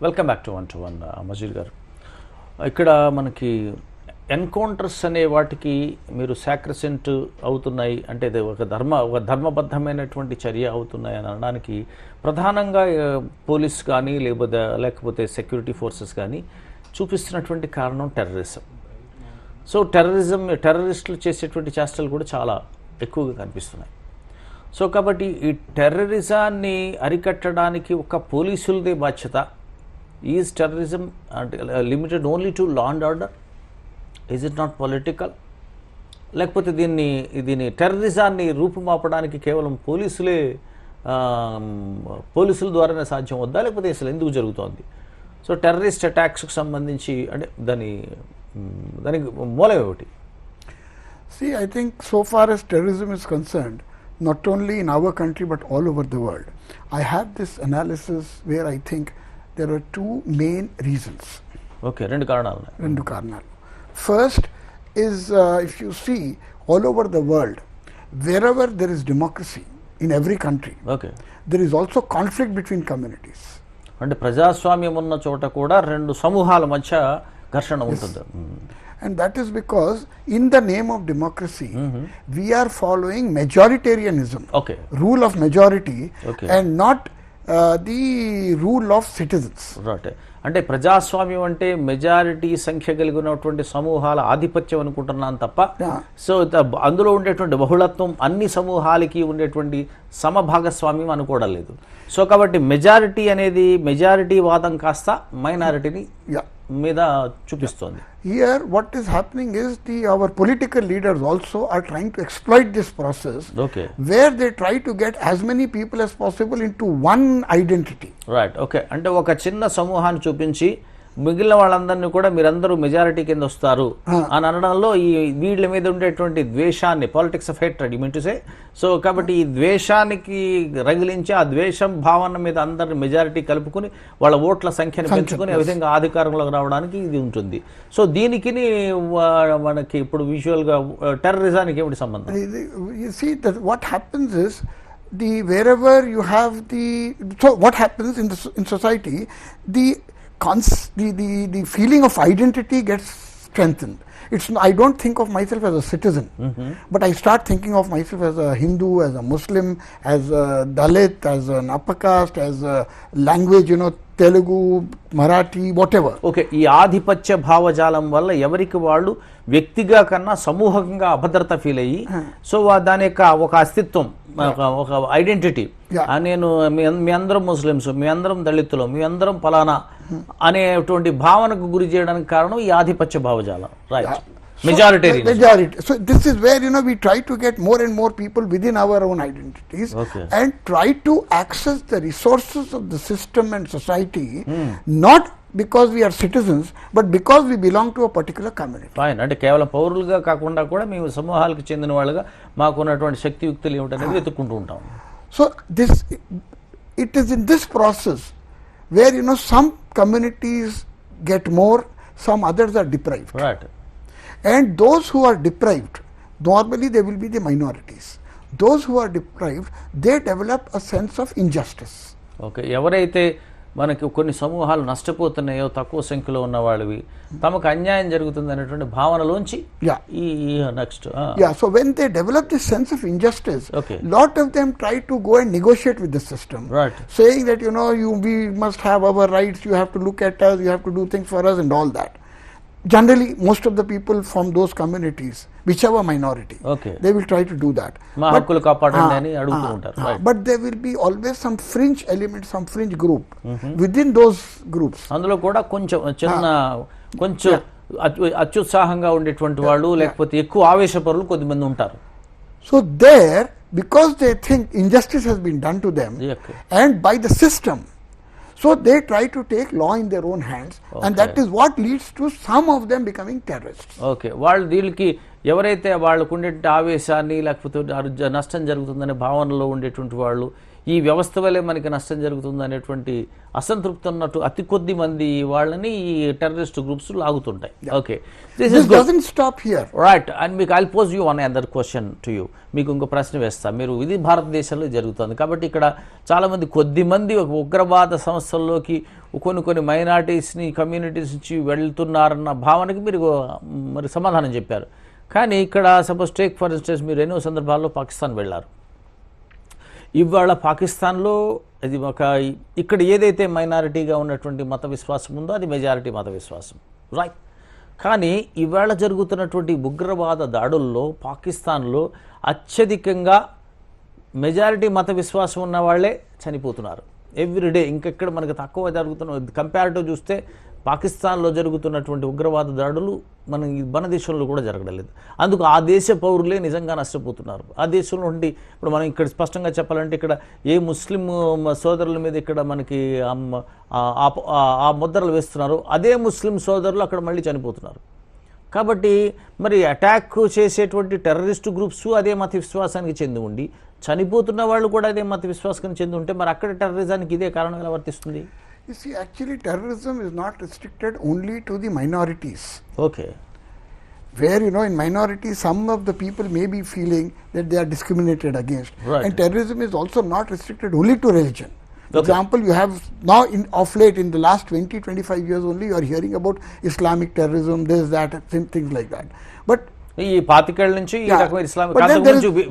Welcome back to 1-to-1 మజీద్ గారు. ఇక్కడ మనకి ఎన్కౌంటర్స్ అనే వాటికి మీరు సాక్రిసెంట్ అవుతున్నాయి అంటే ఒక ధర్మబద్ధమైనటువంటి చర్య అవుతున్నాయి అని అనడానికి ప్రధానంగా పోలీస్ కానీ లేకపోతే సెక్యూరిటీ ఫోర్సెస్ కానీ చూపిస్తున్నటువంటి కారణం టెర్రరిజం. సో టెర్రరిస్టులు చేసేటువంటి చేష్టలు కూడా చాలా ఎక్కువగా కనిపిస్తున్నాయి. సో కాబట్టి ఈ టెర్రరిజాన్ని అరికట్టడానికి ఒక పోలీసులదే బాధ్యత. Is terrorism limited only to law and order? Is it not political? లేకపోతే దీన్ని టెర్రరిజాన్ని రూపుమాపడానికి కేవలం పోలీసుల ద్వారానే సాధ్యం వద్దా, లేకపోతే అసలు ఎందుకు జరుగుతోంది? సో టెర్రరిస్ట్ అటాక్స్కి సంబంధించి అంటే దానికి మూలం ఏమిటి? See, I think so far as terrorism is concerned, not only in our country but all over the world, I have this analysis where I think there are two main reasons. Okay, rendu karanalu. First is if you see all over the world, wherever there is democracy in every country, okay, there is also conflict between communities. అంటే ప్రజాస్వామ్యం ఉన్న చోట కూడా రెండు సమూహాల మధ్య ఘర్షణ ఉంటుంది. And that is because in the name of democracy, we are following majoritarianism, okay, rule of majority, okay, and not the rule of citizens. Right. అంటే ప్రజాస్వామ్యం అంటే మెజారిటీ సంఖ్య కలిగినటువంటి సమూహాల ఆధిపత్యం అనుకుంటున్నాను తప్ప, సో అందులో ఉండేటువంటి బహుళత్వం అన్ని సమూహాలకి ఉండేటువంటి సమభాగస్వామ్యం అనుకోవడం లేదు. సో కాబట్టి మెజారిటీ వాదం కాస్త మైనారిటీని మీద చూపిస్తోంది. Here what is happening is our political leaders also are trying to exploit this process, okay, where they try to get as many people as possible into one identity. Right, okay. అంటే ఒక చిన్న సమూహాన్ని చూపించి మిగిలిన వాళ్ళందరినీ కూడా మీరందరూ majority కింద వస్తారు అని అనడంలో ఈ వీళ్ళ మీద ఉండేటువంటి ద్వేషాన్ని, politics of hatred you mean to say. So కాబట్టి ఈ ద్వేషానికి రగిలించి ఆ ద్వేషం భావన మీద అందరిని మెజారిటీ కలుపుకుని వాళ్ళ ఓట్ల సంఖ్యను పెంచుకొని ఆ విధంగా అధికారంలోకి రావడానికి ఇది ఉంటుంది. సో దీనికి మనకి ఇప్పుడు విజువల్గా టెర్రరిజానికి ఏమిటి సంబంధం? You see that what happens is wherever you have so what happens in society, the feeling of identity gets strengthened. I don't think of myself as a citizen, but I start thinking of myself as a Hindu, as a Muslim, as a Dalit, as an upper caste, as a language, Telugu, Marathi, whatever. Okay, ఈ ఆధిపత్య భావజాలం వల్ల ఎవరికి వాళ్ళు వ్యక్తిగా కన్నా సమూహంగా అభద్రత ఫీల్ అయ్యి, సో దాని యొక్క ఒక అస్తిత్వం, ఒక ఐడెంటిటీ, నేను మీ అందరం ముస్లిమ్స్, మీ అందరం దళితులు, మీ అందరం ఫలానా అనేటువంటి భావనకు గురి చేయడానికి కారణం ఈ ఆధిపత్య భావజాలం. Right, majority. So this is where we try to get more and more people within our own identities, okay, and try to access the resources of the system and society, not because we are citizens but because we belong to a particular community. Fine. అంటే కేవలం పౌరులుగా కాకుండా కూడా మేము సమూహాలకు చెందిన వాళ్ళుగా మాకున్నటువంటి శక్తియుక్తులు ఏమిటనేది వెతుక్కుంటూ ఉంటాం. So it is in this process where some communities get more, some others are deprived. Right. And those who are deprived, normally they will be the minorities. Those who are deprived, they develop a sense of injustice. Okay, ఎవరైతే మనకి కొన్ని సమూహాలు నష్టపోతున్నాయో, తక్కువ సంఖ్యలో ఉన్న వాళ్ళవి, తమకు అన్యాయం జరుగుతుంది అనేటువంటి భావనలోంచి ఈ next so when they develop this sense of injustice, okay, lot of them try to go and negotiate with the system, right, saying that we must have our rights, you have to look at us, you have to do things for us and all that. Generally most of the people from those communities, whichever minority, okay, they will try to do that. మా హక్కులు కాపాడండి అని అడుగుతూ ఉంటారు. But there will be always some fringe element, some fringe group within those groups. అందులో కూడా కొంచెం అత్యుత్సాహంగా ఉండేటువంటి వాళ్ళు, లేకపోతే ఎక్కువ ఆవేశపరులు కొద్దిమంది ఉంటారు. So there, because they think injustice has been done to them, okay, and by the system, so they try to take law in their own hands, okay, and that is what leads to some of them becoming terrorists. Okay, వీళ్ళకి ఎవరైతే వాళ్ళకు ఉండే ఆవేశాన్ని లేకపోతే నష్టం జరుగుతుందనే భావనలో ఉండేటువంటి వాళ్ళు ఈ వ్యవస్థ వల్లే మనకి నష్టం జరుగుతుంది అనేటువంటి అసంతృప్తి ఉన్నట్టు అతి కొద్ది మంది వాళ్ళని ఈ టెర్రరిస్ట్ గ్రూప్స్ లాగుతుంటాయి. Okay, This doesn't stop here. Right. And మీకు I'll pose you one other question to you. మీకు ఇంకో ప్రశ్న వేస్తా. మీరు ఇది భారతదేశంలో జరుగుతుంది కాబట్టి ఇక్కడ చాలామంది కొద్ది మంది ఒక ఉగ్రవాద సంస్థల్లోకి కొన్ని మైనారిటీస్ని కమ్యూనిటీస్ నుంచి వెళ్తున్నారన్న భావనకి మీరు మరి సమాధానం చెప్పారు. కానీ ఇక్కడ సపోజ్ టేక్ ఫర్ ఇన్స్టెన్స్ మీరు ఎన్నో సందర్భాల్లో పాకిస్తాన్ వెళ్ళారు. ఇవాళ పాకిస్తాన్లో అది ఇక్కడ ఏదైతే మైనారిటీగా ఉన్నటువంటి మత విశ్వాసం ఉందో అది మెజారిటీ మత విశ్వాసం, రైట్. కానీ ఇవాళ జరుగుతున్నటువంటి ఉగ్రవాద దాడుల్లో పాకిస్తాన్లో అత్యధికంగా మెజారిటీ మత విశ్వాసం ఉన్న వాళ్ళే చనిపోతున్నారు ఎవ్రీడే. ఇంకెక్కడ మనకు తక్కువ జరుగుతున్న కంపారిటివ్ చూస్తే పాకిస్తాన్లో జరుగుతున్నటువంటి ఉగ్రవాద దాడులు మన దేశంలో కూడా జరగడం లేదు. అందుకు ఆ దేశ పౌరులే నిజంగా నష్టపోతున్నారు. ఆ దేశంలో ఉండి ఇప్పుడు మనం ఇక్కడ స్పష్టంగా చెప్పాలంటే ఇక్కడ ఏ ముస్లిం సోదరుల మీద ఇక్కడ మనకి ఆ ముద్రలు వేస్తున్నారో అదే ముస్లిం సోదరులు అక్కడ మళ్ళీ చనిపోతున్నారు. కాబట్టి మరి అటాక్ చేసేటువంటి టెర్రరిస్ట్ గ్రూప్స్ అదే మత విశ్వాసానికి చెంది ఉండి చనిపోతున్న వాళ్ళు కూడా అదే మత విశ్వాసానికి చెంది ఉంటే మరి అక్కడ టెర్రరిజానికి ఇదే కారణం ఎలా వర్తిస్తుంది? You see, actually terrorism is not restricted only to the minorities. Okay. Where, you know, in minorities, some of the people may be feeling that they are discriminated against. Right. And terrorism is also not restricted only to religion. For Okay. example, you have now, of late, in the last 20-25 years only, you are hearing about Islamic terrorism, this, that, things like that. But ఈ 25 ఏళ్ల నుంచి ఈ రకమైన Islamic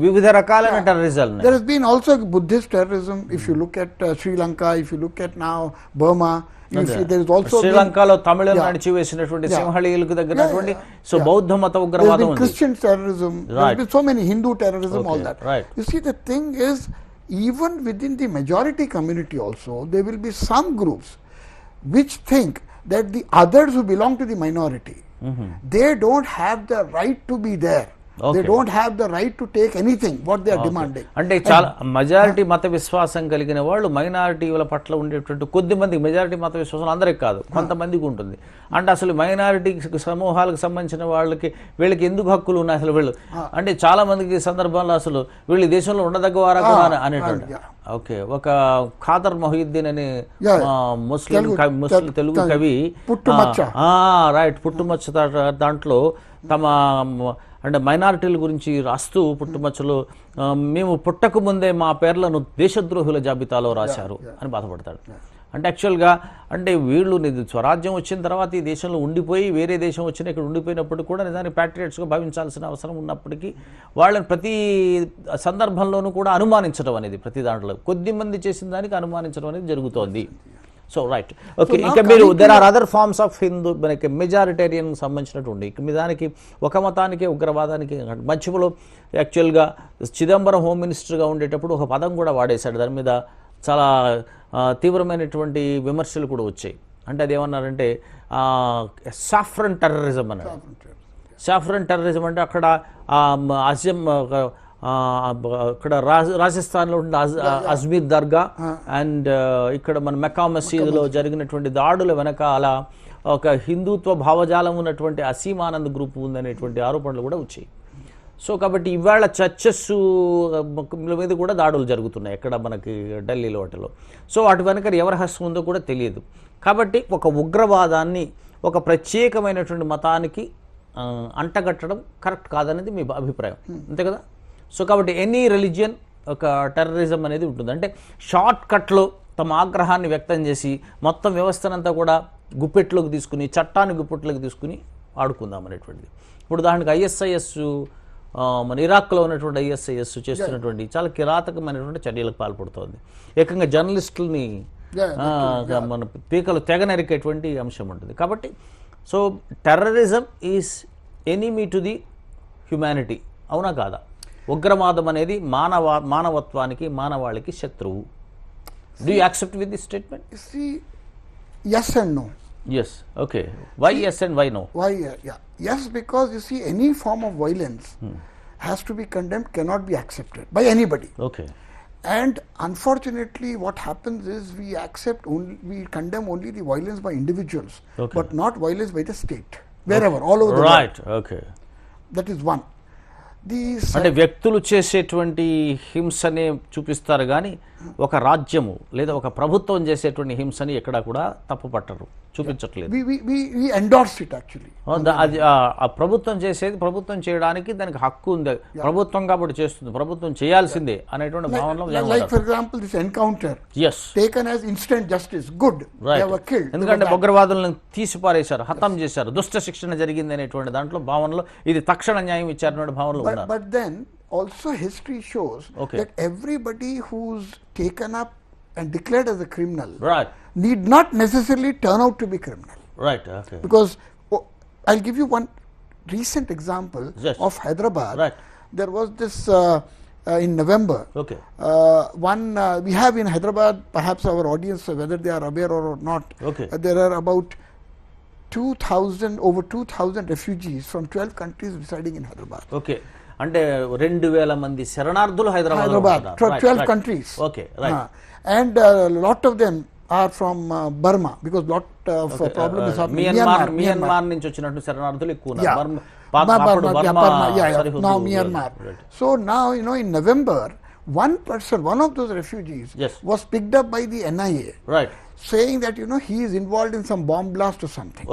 వివిధ రకాలైన టెర్రరిజాలు. There has been also Buddhist terrorism. If you look at Sri Lanka, if you look at now Burma, you see there is also శ్రీలంకలో తమిళం నడిచివేసినటువంటి సింహళీయులకు దగ్గరటువంటి so బౌద్ధ మత ఉగ్రవాదం ఉంది. Christian terrorism, there have been so many Hindu terrorism, all that. Right. You see, the thing is, even within the majority community also, there will be some groups which think that the others who belong to the minority, they don't have the right to be there. They don't have the right to take anything what they are demanding. అంటే చాలా majority మత విశ్వాసం కలిగిన వాళ్ళు మైనారిటీల పట్ల ఉండేటువంటి కొద్ది మంది, మెజారిటీ మత విశ్వాసం అందరికి కాదు కొంతమందికి ఉంటుంది. అంటే అసలు మైనారిటీ సమూహాలకు సంబంధించిన వీళ్ళకి ఎందుకు హక్కులు ఉన్నాయి అసలు వీళ్ళు అంటే చాలా మందికి సందర్భాల్లో అసలు వీళ్ళు దేశంలో ఉండదగ్గవారా కూడా అనేటువంటి. ఓకే, ఒక ఖాదర్ మొహియుద్దీన్ అనే ముస్లిం తెలుగు కవి రైట్ పుట్టుమచ్చ దాంట్లో తమ అంటే మైనారిటీల గురించి రాస్తూ పుట్టుమచ్చలో మేము పుట్టక ముందే మా పేర్లను దేశద్రోహుల జాబితాలో రాశారు అని బాధపడతాడు. అంటే యాక్చువల్గా అంటే వీళ్ళు స్వరాజ్యం వచ్చిన తర్వాత ఈ దేశంలో ఉండిపోయి వేరే దేశం వచ్చిన ఇక్కడ ఉండిపోయినప్పుడు కూడా నిజానికి ప్యాట్రియట్స్గా భావించాల్సిన అవసరం ఉన్నప్పటికీ వాళ్ళని ప్రతి సందర్భంలోనూ కూడా అనుమానించడం అనేది ప్రతి దాంట్లో కొద్ది మంది చేసిన దానికి అనుమానించడం అనేది జరుగుతోంది. So right, okay. ఇంకా మీరు there are other forms of Hindu మనకి మెజారిటేరియన్ సంబంధించినటువంటి మీ దానికి ఒక మతానికి ఉగ్రవాదానికి మధ్యలో యాక్చువల్గా చిదంబరం హోమ్ మినిస్టర్గా ఉండేటప్పుడు ఒక పదం కూడా వాడేశాడు. దాని మీద చాలా తీవ్రమైనటువంటి విమర్శలు కూడా వచ్చాయి. అంటే అది ఏమన్నారంటే సాఫ్రన్ టెర్రరిజం అన్నాడు. సాఫ్రన్ టెర్రరిజం అంటే అక్కడ ఇక్కడ రాజస్థాన్లో ఉండే అజ్మీర్ దర్గా అండ్ ఇక్కడ మన మెక్కా మసీదులో జరిగినటువంటి దాడుల వెనకాల ఒక హిందుత్వ భావజాలం ఉన్నటువంటి అసీమానంద్ గ్రూప్ ఉందనేటువంటి ఆరోపణలు కూడా వచ్చాయి. సో కాబట్టి ఇవాళ చర్చెస్ మీద కూడా దాడులు జరుగుతున్నాయి ఎక్కడ మనకి ఢిల్లీలో వాటిలో. సో వాటి వెనక ఎవరి హస్తం ఉందో కూడా తెలియదు. కాబట్టి ఒక ఉగ్రవాదాన్ని ఒక ప్రత్యేకమైనటువంటి మతానికి అంటగట్టడం కరెక్ట్ కాదనేది మీ అభిప్రాయం, అంతే కదా? సో కాబట్టి ఎనీ రిలీజియన్ ఒక టెర్రరిజం అనేది ఉంటుంది. అంటే షార్ట్ కట్లో తమ ఆగ్రహాన్ని వ్యక్తం చేసి మొత్తం వ్యవస్థనంతా కూడా గుప్పెట్లోకి తీసుకుని చట్టాన్ని గుప్పెట్లోకి తీసుకుని ఆడుకుందాం అనేటువంటిది. ఇప్పుడు ఉదాహరణకు ఐఎస్ఐఎస్ మన ఇరాక్లో ఉన్నటువంటి ఐఎస్ఐఎస్ చేస్తున్నటువంటి చాలా కిరాతకమైనటువంటి చర్యలకు పాల్పడుతోంది. ఏకంగా జర్నలిస్టులని మన పీకలు తెగనరికేటువంటి అంశం ఉంటుంది. కాబట్టి so terrorism is enemy to the humanity, అవునా కాదా? ఉగ్రవాదం అనేది మానవత్వానికి మానవాళికి శత్రువు. Do you accept with this statement? Yes and no. Yes, okay. Why yes and why no? Why? Yeah. Yes, because you see, any form of violence has to be condemned, cannot be accepted by anybody. Okay. And unfortunately, what happens is we condemn only the violence by individuals, Okay. but not violence by the state, wherever, all over the Right, world. okay. That is one. అంటే వ్యక్తులు చేసేటువంటి హింసనే చూపిస్తారు కానీ ఒక రాజ్యము లేదా ఒక ప్రభుత్వం చేసేటువంటి హింసని ఎక్కడా కూడా తప్పు పట్టరు, చూపించట్లేదు. we endorse it actually. అది ఆ ప్రభుత్వం చేసేది ప్రభుత్వం చేయడానికి దానికి హక్కు ఉంది, ప్రభుత్వం కాబట్టి చేస్తుంది, ప్రభుత్వం చేయాల్సిందే అనేటువంటి భావనలో Like for example, this encounter taken as instant justice, good, they were killed. ఎందుకంటే ఉగ్రవాదులను తీసి పారేశారు, హతం చేశారు, దుష్ట శిక్షణ జరిగింది అనేటువంటి దాంట్లో భావనలో ఇది తక్షణ న్యాయం ఇచ్చారనే భావనలో ఉన్నారు. But then also history shows that everybody who's taken up and declared as a criminal need not necessarily turn out to be criminal. Because I'll give you one recent example of Hyderabad. There was this in November. We have in Hyderabad, perhaps our audience, whether they are aware or not, there are about over 2,000 refugees from 12 countries residing in Hyderabad. అంటే 2,000 మంది శరణార్థులు Hyderabad 12 countries. And a lot of them are from Burma, because lot of problem is happening. Myanmar నుంచి వచ్చినట్టు శరణార్థులు ఎక్కువ ఉన్నారు. Now Myanmar. So now, in November, one of those refugees was picked up by the NIA, saying that he is involved in some bomb blast or something.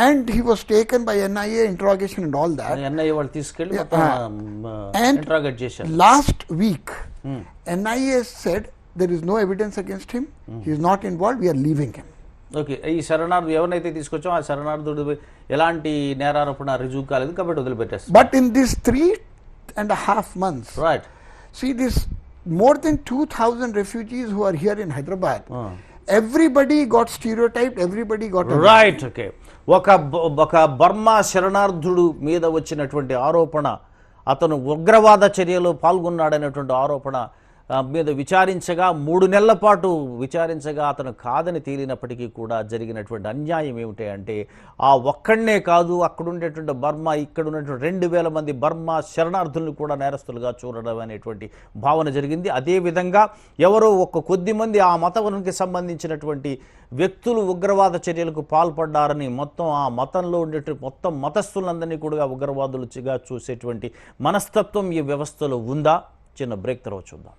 And he was taken by NIA, interrogation and all that. NIA వాళ్ళు తీసుకెళ్ళి interrogate చేశారు. Last week, NIA said there is no evidence against him. He is not involved. We are leaving him. ఈ శరణార్థుడు ఎవరినైతే తీసుకొచ్చామో ఆ శరణార్థుడు ఎలాంటి నేరారోపణ రుజువు కాలేదు కాబట్టి వదిలిపెట్టేస్తారు. But in these 3.5 months, see this more than 2,000 refugees who are here in Hyderabad. Everybody got stereotyped. Everybody got ఒక Burma శరణార్థుడు మీద వచ్చినటువంటి ఆరోపణ, అతను ఉగ్రవాద చర్యలో పాల్గొన్నాడనేటువంటి ఆరోపణ మీద విచారించగా 3 నెలల పాటు విచారించగా అతను కాదని తేలినప్పటికీ కూడా జరిగినటువంటి అన్యాయం ఏమిటి అంటే ఆ ఒక్కడనే కాదు, అక్కడ ఉండేటువంటి బర్మా, ఇక్కడ ఉన్నటువంటి 2,000 మంది బర్మా శరణార్థులను కూడా నేరస్తులుగా చూడడం అనేటువంటి భావన జరిగింది. అదేవిధంగా ఎవరో కొద్ది మంది ఆ మతానికి సంబంధించినటువంటి వ్యక్తులు ఉగ్రవాద చర్యలకు పాల్పడ్డారని మొత్తం ఆ మతంలో ఉండేటువంటి మొత్తం మతస్థులందరినీ కూడా ఉగ్రవాదులుగా చూసేటువంటి మనస్తత్వం ఈ వ్యవస్థలో ఉందా? చిన్న బ్రేక్ తర్వాత చూద్దాం.